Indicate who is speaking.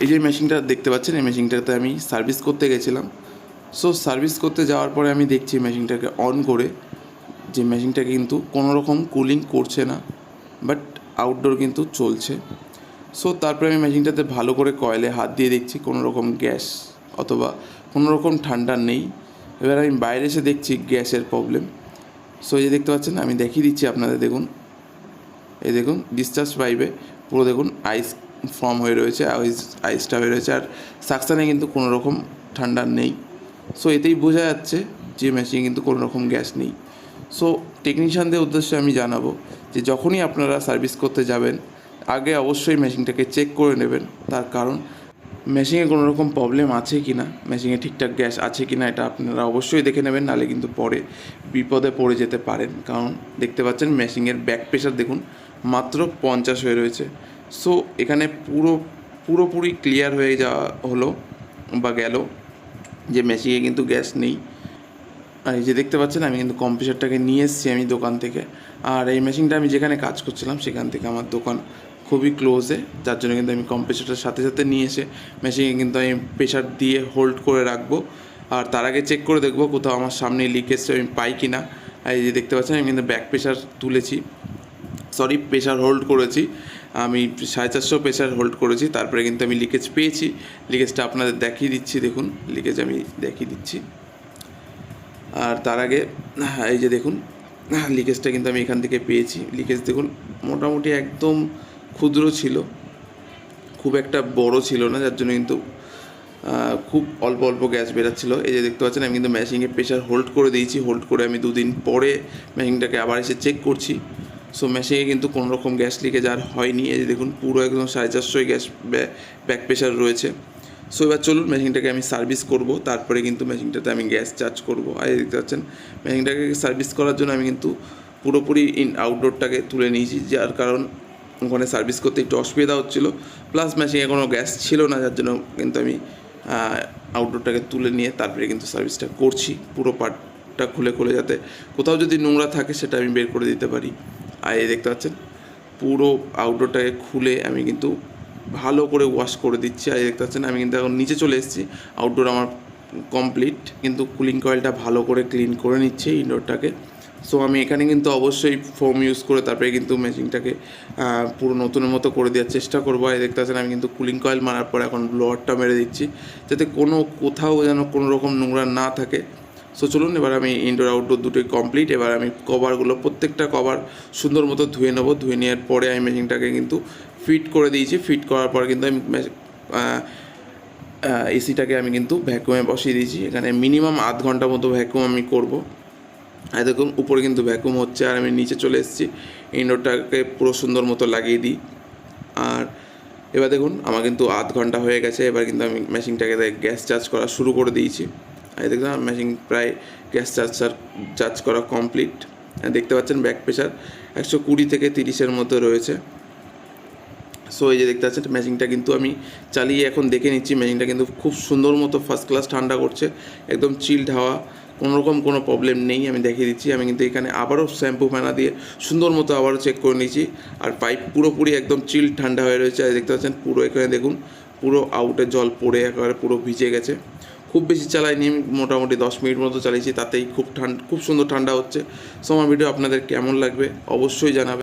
Speaker 1: এই যে মেশিনটা দেখতে পাচ্ছেন, এই মেশিনটাতে আমি সার্ভিস করতে গেছিলাম। সো সার্ভিস করতে যাওয়ার পরে আমি দেখছি মেশিনটাকে অন করে যে মেশিনটা কিন্তু কোনো রকম কুলিং করছে না, বাট আউটডোর কিন্তু চলছে। সো তারপরে আমি মেশিনটাতে ভালো করে কয়েলে হাত দিয়ে দেখছি কোনো রকম গ্যাস অথবা কোনো রকম ঠান্ডা নেই। এবার আমি বাইরে এসে দেখছি গ্যাসের প্রবলেম। সো এই যে দেখতে পাচ্ছেন, আমি দেখিয়ে দিচ্ছি আপনাদের, দেখুন এই দেখুন ডিসচার্জ পাইপে পুরো দেখুন আইস ফর্ম হয়ে রয়েছে, আইসটা হয়ে রয়েছে, আর সাকশানে কিন্তু কোনো রকম ঠান্ডা নেই। সো এতেই বোঝা যাচ্ছে যে মেশিনে কিন্তু কোনো রকম গ্যাস নেই। সো টেকনিশিয়ানদের উদ্দেশ্যে আমি জানাবো যে যখনই আপনারা সার্ভিস করতে যাবেন আগে অবশ্যই মেশিনটাকে চেক করে নেবেন। তার কারণ মেশিনে কোনো রকম প্রবলেম আছে কি না, মেশিনে ঠিকঠাক গ্যাস আছে কি না, এটা আপনারা অবশ্যই দেখে নেবেন, নাহলে কিন্তু পরে বিপদে পড়ে যেতে পারেন। কারণ দেখতে পাচ্ছেন মেশিনের ব্যাক প্রেশার দেখুন মাত্র 50 হয়ে রয়েছে। সো এখানে পুরোপুরি ক্লিয়ার হয়ে যাওয়া হলো বা গেল যে মেশিনে কিন্তু গ্যাস নেই। আর এই যে দেখতে পাচ্ছেন আমি কিন্তু কম্প্রেসারটাকে নিয়ে এসেছি আমি দোকান থেকে। আর এই মেশিনটা আমি যেখানে কাজ করছিলাম সেখান থেকে আমার দোকান খুবই ক্লোজে, যার জন্য কিন্তু আমি কম্প্রেসারটার সাথে সাথে নিয়ে এসে মেশিনে কিন্তু আমি প্রেশার দিয়ে হোল্ড করে রাখবো। আর তার আগে চেক করে দেখবো কোথাও আমার সামনে লিকেজটা আমি পাই কি না। আর এই যে দেখতে পাচ্ছেন আমি কিন্তু ব্যাক প্রেশার তুলেছি, প্রেশার হোল্ড করেছি, আমি 450 প্রেশার হোল্ড করেছি। তারপরে কিন্তু আমি লিকেজ পেয়েছি, লিকেজটা আপনাদের দেখিয়ে দিচ্ছি, দেখুন লিকেজ আমি দেখিয়ে দিচ্ছি। আর তার আগে এই যে দেখুন লিকেজটা কিন্তু আমি এখান থেকে পেয়েছি। লিকেজ দেখুন মোটামুটি একদম ক্ষুদ্র ছিল, খুব একটা বড় ছিল না, যার জন্য কিন্তু খুব অল্প অল্প গ্যাস বেরাচ্ছিলো। এই যে দেখতে পাচ্ছেন আমি কিন্তু মেশিনে প্রেশার হোল্ড করে দিয়েছি, হোল্ড করে আমি 2 দিন পরে মেশিনটাকে আবার এসে চেক করছি। সো মেশিনে কিন্তু কোনো রকম গ্যাস লিকেজ আর হয়নি। এই যে দেখুন পুরো একদম 450 গ্যাস ব্যাক প্রেশার রয়েছে। সো এবার চলুন মেশিনটাকে আমি সার্ভিস করব, তারপরে কিন্তু মেশিনটাতে আমি গ্যাস চার্জ করব। আর দেখতে পাচ্ছেন মেশিনটাকে সার্ভিস করার জন্য আমি কিন্তু পুরোপুরি আউটডোরটাকে তুলে নিয়েছি, যার কারণ ওখানে সার্ভিস করতে একটু অসুবিধা হচ্ছিলো, প্লাস মেশিনে কোনো গ্যাস ছিল না, যার জন্য কিন্তু আমি আউটডোরটাকে তুলে নিয়ে তারপরে কিন্তু সার্ভিসটা করছি, পুরো পার্টটা খুলে যাতে কোথাও যদি নোংরা থাকে সেটা আমি বের করে দিতে পারি। আর এই দেখতে পাচ্ছেন পুরো আউটডোরটাকে খুলে আমি কিন্তু ভালো করে ওয়াশ করে দিচ্ছি। আর দেখতে পাচ্ছেন আমি কিন্তু এখন নিচে চলে এসেছি, আউটডোর আমার কমপ্লিট, কিন্তু কুলিং কয়েলটা ভালো করে ক্লিন করে নিচ্ছে ইনডোরটাকে। সো আমি এখানে কিন্তু অবশ্যই ফোম ইউজ করে তারপরে কিন্তু মেশিনটাকে পুরো নতুনের মতো করে দেওয়ার চেষ্টা করবো। আর দেখতে পাচ্ছেন আমি কিন্তু কুলিং কয়েল মারার পর এখন ব্লোয়ারটা মেরে দিচ্ছি, যাতে কোথাও যেন কোনো রকম নোংরা না থাকে। সো চলুন এবার আমি ইনডোর আউটডোর দুটোই কমপ্লিট। এবার আমি কভারগুলো প্রত্যেকটা কভার সুন্দর মতো ধুয়ে নেবো, ধুয়ে নেওয়ার পরে আমি মেশিনটাকে কিন্তু ফিট করে দিয়েছি। ফিট করার পর কিন্তু আমি এসিটাকে আমি কিন্তু ভ্যাকুয়ামে বসিয়ে দিয়েছি। এখানে মিনিমাম আধ ঘন্টা মতো ভ্যাকুয়াম আমি করবো। আর দেখুন উপরে কিন্তু ভ্যাকুয়াম হচ্ছে, আর আমি নিচে চলে এসেছি, ইনডোরটাকে পুরো সুন্দর মতো লাগিয়ে দিই। আর এবার দেখুন আমার কিন্তু আধ ঘন্টা হয়ে গেছে, এবার কিন্তু আমি মেশিনটাকে গ্যাস চার্জ করা শুরু করে দিয়েছি। আর দেখুন মেশিন প্রায় গ্যাস চার্জ করা কমপ্লিট। দেখতে পাচ্ছেন ব্যাক প্রেশার 120 থেকে 30-এর মধ্যে রয়েছে। সো এই যে দেখতে পাচ্ছেন মেশিনটা কিন্তু আমি চালিয়ে এখন দেখে নিচ্ছি, মেশিনটা কিন্তু খুব সুন্দর মতো ফার্স্ট ক্লাস ঠান্ডা করছে, একদম চিল্ড হাওয়া, কোনোরকম কোনো প্রবলেম নেই। আমি দেখিয়ে দিচ্ছি, আমি কিন্তু এখানে আবারও শ্যাম্পু ফেনা দিয়ে সুন্দর মতো আবারও চেক করে নিয়েছি। আর পাইপ পুরোপুরি একদম চিল্ড ঠান্ডা হয়ে রয়েছে। আর দেখতে পাচ্ছেন পুরো এখানে দেখুন পুরো আউটে জল পড়ে একেবারে পুরো ভিজে গেছে। খুব বেশি চালাইনি, আমি মোটামুটি 10 মিনিট মতো চালিয়েছি, তাতেই খুব সুন্দর ঠান্ডা হচ্ছে। সো আমার ভিডিও আপনাদের কেমন লাগবে অবশ্যই জানাবেন।